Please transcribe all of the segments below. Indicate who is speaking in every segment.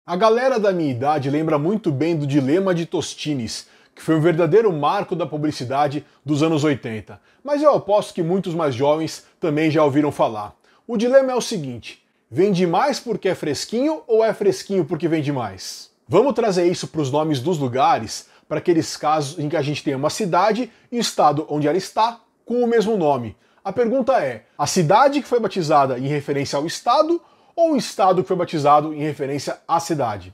Speaker 1: A galera da minha idade lembra muito bem do Dilema de Tostines, que foi um verdadeiro marco da publicidade dos anos 80. Mas eu aposto que muitos mais jovens também já ouviram falar. O dilema é o seguinte: vende mais porque é fresquinho ou é fresquinho porque vende mais? Vamos trazer isso para os nomes dos lugares, para aqueles casos em que a gente tem uma cidade e o estado onde ela está com o mesmo nome. A pergunta é: a cidade que foi batizada em referência ao estado ou o estado que foi batizado em referência à cidade?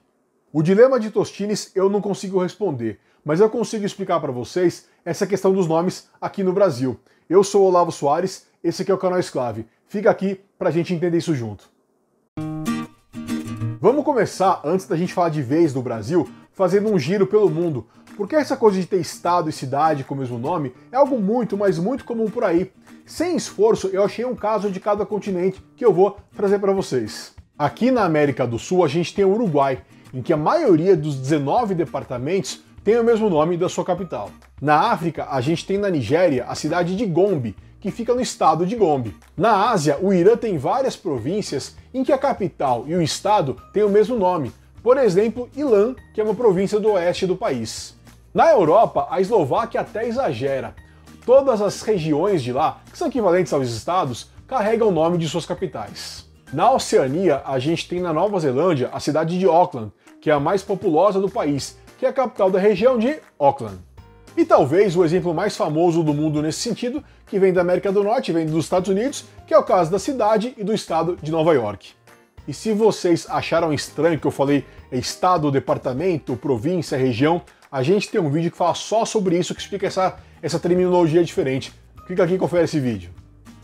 Speaker 1: O dilema de Tostines eu não consigo responder, mas eu consigo explicar para vocês essa questão dos nomes aqui no Brasil. Eu sou o Olavo Soares, esse aqui é o canal Exclave. Fica aqui pra gente entender isso junto. Vamos começar, antes da gente falar de vez do Brasil, fazendo um giro pelo mundo, porque essa coisa de ter estado e cidade com o mesmo nome é algo muito, mas muito comum por aí. Sem esforço, eu achei um caso de cada continente que eu vou trazer para vocês. Aqui na América do Sul, a gente tem o Uruguai, em que a maioria dos 19 departamentos tem o mesmo nome da sua capital. Na África, a gente tem na Nigéria a cidade de Gombe, que fica no estado de Gombe. Na Ásia, o Irã tem várias províncias em que a capital e o estado têm o mesmo nome. Por exemplo, Ilan, que é uma província do oeste do país. Na Europa, a Eslováquia até exagera. Todas as regiões de lá, que são equivalentes aos estados, carregam o nome de suas capitais. Na Oceania, a gente tem na Nova Zelândia a cidade de Auckland, que é a mais populosa do país, que é a capital da região de Auckland. E talvez o exemplo mais famoso do mundo nesse sentido, que vem da América do Norte, vem dos Estados Unidos, que é o caso da cidade e do estado de Nova York. E se vocês acharam estranho que eu falei estado, departamento, província, região, a gente tem um vídeo que fala só sobre isso, que explica essa terminologia diferente. Clica aqui e confere esse vídeo.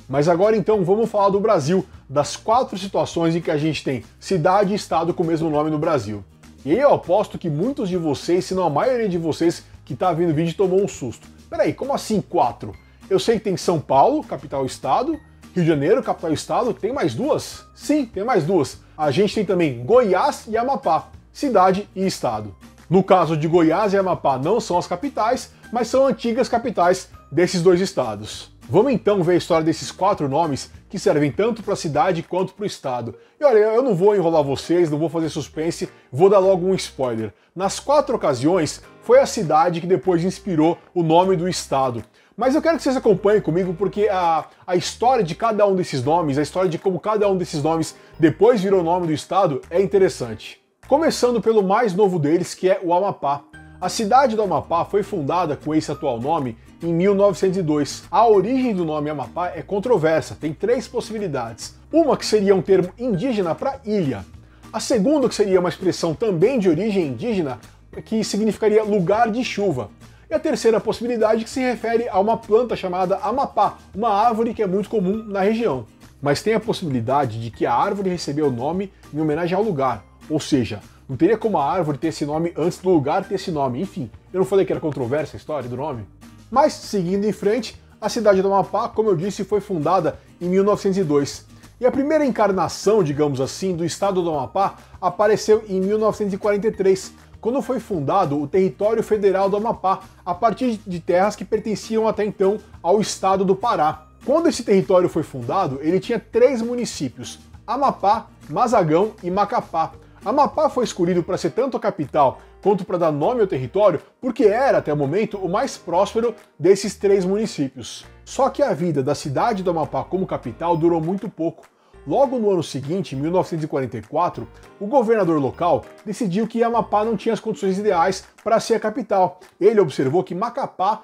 Speaker 1: Mas agora então vamos falar do Brasil, das 4 situações em que a gente tem cidade e estado com o mesmo nome no Brasil. E aí eu aposto que muitos de vocês, se não a maioria de vocês que está vendo o vídeo, tomou um susto. Peraí, como assim 4? Eu sei que tem São Paulo, capital estado, Rio de Janeiro, capital estado, tem mais 2? Sim, tem mais 2. A gente tem também Goiás e Amapá, cidade e estado. No caso de Goiás e Amapá não são as capitais, mas são antigas capitais desses 2 estados. Vamos então ver a história desses 4 nomes que servem tanto para a cidade quanto para o estado. E olha, eu não vou enrolar vocês, não vou fazer suspense, vou dar logo um spoiler. Nas 4 ocasiões, foi a cidade que depois inspirou o nome do estado. Mas eu quero que vocês acompanhem comigo porque a história de cada um desses nomes, a história de como cada um desses nomes depois virou nome do estado é interessante. Começando pelo mais novo deles, que é o Amapá. A cidade do Amapá foi fundada com esse atual nome em 1902. A origem do nome Amapá é controversa, tem 3 possibilidades. Uma que seria um termo indígena para ilha. A segunda que seria uma expressão também de origem indígena, que significaria lugar de chuva. E a terceira possibilidade que se refere a uma planta chamada amapá, uma árvore que é muito comum na região. Mas tem a possibilidade de que a árvore recebeu o nome em homenagem ao lugar, ou seja, não teria como a árvore ter esse nome antes do lugar ter esse nome. Enfim, eu não falei que era controversa a história do nome? Mas, seguindo em frente, a cidade do Amapá, como eu disse, foi fundada em 1902. E a primeira encarnação, digamos assim, do estado do Amapá apareceu em 1943, quando foi fundado o Território Federal do Amapá, a partir de terras que pertenciam até então ao estado do Pará. Quando esse território foi fundado, ele tinha 3 municípios: Amapá, Mazagão e Macapá. Amapá foi escolhido para ser tanto a capital quanto para dar nome ao território, porque era, até o momento, o mais próspero desses 3 municípios. Só que a vida da cidade do Amapá como capital durou muito pouco. Logo no ano seguinte, em 1944, o governador local decidiu que Amapá não tinha as condições ideais para ser a capital. Ele observou que Macapá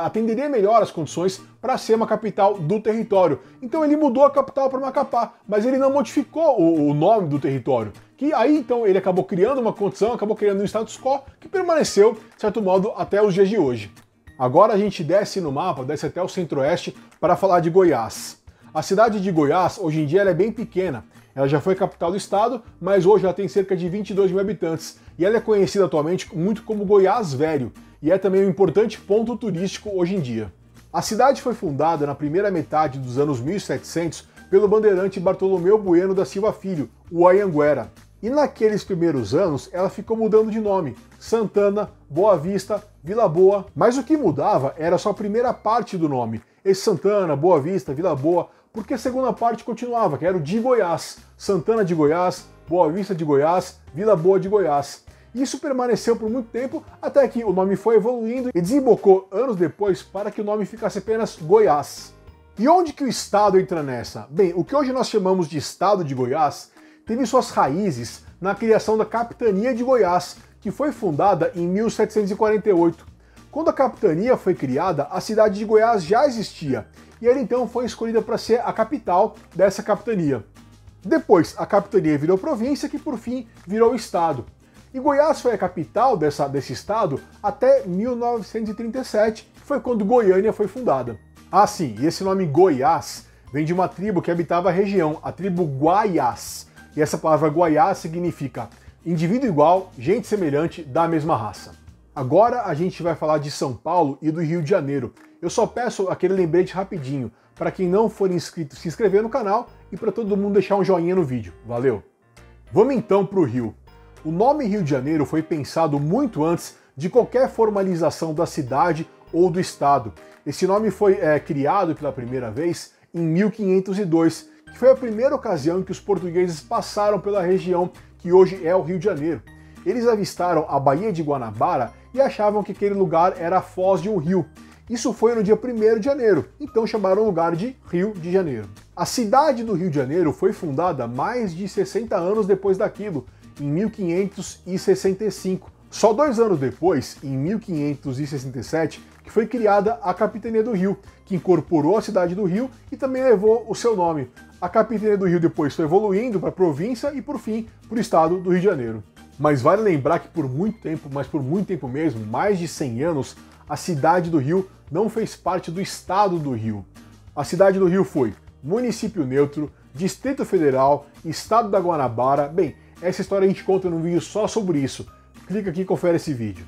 Speaker 1: atenderia melhor as condições para ser uma capital do território. Então ele mudou a capital para Macapá, mas ele não modificou o nome do território. Que aí então ele acabou criando uma condição, acabou criando um status quo que permaneceu, de certo modo, até os dias de hoje. Agora a gente desce no mapa, desce até o centro-oeste para falar de Goiás. A cidade de Goiás, hoje em dia, ela é bem pequena. Ela já foi capital do estado, mas hoje ela tem cerca de 22 mil habitantes. E ela é conhecida atualmente muito como Goiás Velho, e é também um importante ponto turístico hoje em dia. A cidade foi fundada na primeira metade dos anos 1700 pelo bandeirante Bartolomeu Bueno da Silva Filho, o Anhanguera. E naqueles primeiros anos ela ficou mudando de nome: Santana, Boa Vista, Vila Boa. Mas o que mudava era só a primeira parte do nome. Esse Santana, Boa Vista, Vila Boa, porque a segunda parte continuava, que era o de Goiás. Santana de Goiás, Boa Vista de Goiás, Vila Boa de Goiás. Isso permaneceu por muito tempo, até que o nome foi evoluindo e desembocou anos depois para que o nome ficasse apenas Goiás. E onde que o estado entra nessa? Bem, o que hoje nós chamamos de estado de Goiás teve suas raízes na criação da Capitania de Goiás, que foi fundada em 1748. Quando a capitania foi criada, a cidade de Goiás já existia, e ela então foi escolhida para ser a capital dessa capitania. Depois, a capitania virou província, que por fim virou estado. E Goiás foi a capital desse estado até 1937, que foi quando Goiânia foi fundada. Ah sim, e esse nome Goiás vem de uma tribo que habitava a região, a tribo Guaiás. E essa palavra Guaiás significa indivíduo igual, gente semelhante, da mesma raça. Agora a gente vai falar de São Paulo e do Rio de Janeiro. Eu só peço aquele lembrete rapidinho, para quem não for inscrito, se inscrever no canal e para todo mundo deixar um joinha no vídeo. Valeu! Vamos então para o Rio. O nome Rio de Janeiro foi pensado muito antes de qualquer formalização da cidade ou do estado. Esse nome foi criado pela primeira vez em 1502, que foi a primeira ocasião em que os portugueses passaram pela região que hoje é o Rio de Janeiro. Eles avistaram a Baía de Guanabara e achavam que aquele lugar era a foz de um rio. Isso foi no dia 1º de janeiro, então chamaram o lugar de Rio de Janeiro. A cidade do Rio de Janeiro foi fundada mais de 60 anos depois daquilo, em 1565. Só 2 anos depois, em 1567, que foi criada a Capitania do Rio, que incorporou a cidade do Rio e também levou o seu nome. A Capitania do Rio depois foi evoluindo para a província e, por fim, para o estado do Rio de Janeiro. Mas vale lembrar que por muito tempo, mas por muito tempo mesmo, mais de 100 anos, a cidade do Rio não fez parte do estado do Rio. A cidade do Rio foi município neutro, Distrito Federal, Estado da Guanabara. Bem, essa história a gente conta num vídeo só sobre isso. Clica aqui e confere esse vídeo.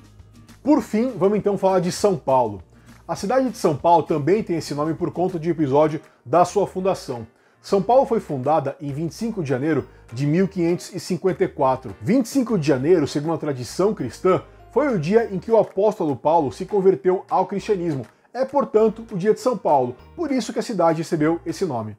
Speaker 1: Por fim, vamos então falar de São Paulo. A cidade de São Paulo também tem esse nome por conta de um episódio da sua fundação. São Paulo foi fundada em 25 de janeiro de 1554. 25 de janeiro, segundo a tradição cristã, foi o dia em que o apóstolo Paulo se converteu ao cristianismo. É, portanto, o dia de São Paulo, por isso que a cidade recebeu esse nome.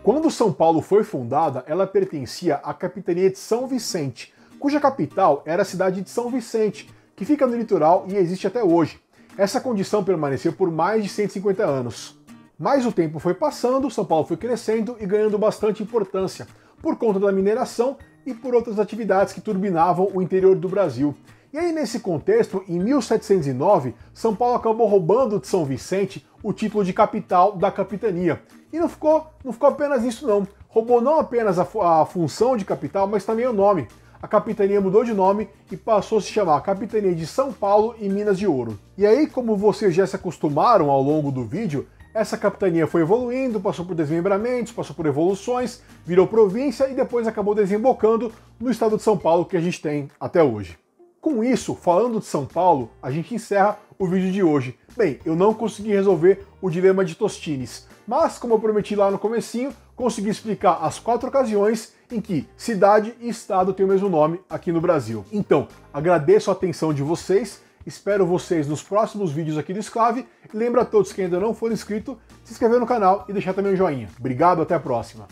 Speaker 1: Quando São Paulo foi fundada, ela pertencia à capitania de São Vicente, cuja capital era a cidade de São Vicente, que fica no litoral e existe até hoje. Essa condição permaneceu por mais de 150 anos. Mas o tempo foi passando, São Paulo foi crescendo e ganhando bastante importância, por conta da mineração e por outras atividades que turbinavam o interior do Brasil. E aí, nesse contexto, em 1709, São Paulo acabou roubando de São Vicente o título de capital da capitania. E não ficou apenas isso não. Roubou não apenas a função de capital, mas também o nome. A capitania mudou de nome e passou a se chamar Capitania de São Paulo e Minas de Ouro. E aí, como vocês já se acostumaram ao longo do vídeo, essa capitania foi evoluindo, passou por desmembramentos, passou por evoluções, virou província e depois acabou desembocando no estado de São Paulo que a gente tem até hoje. Com isso, falando de São Paulo, a gente encerra o vídeo de hoje. Bem, eu não consegui resolver o dilema de Tostines, mas como eu prometi lá no comecinho, consegui explicar as 4 ocasiões em que cidade e estado têm o mesmo nome aqui no Brasil. Então, agradeço a atenção de vocês, espero vocês nos próximos vídeos aqui do Exclave, e lembro a todos que ainda não foram inscritos, se inscrever no canal e deixar também um joinha. Obrigado, até a próxima!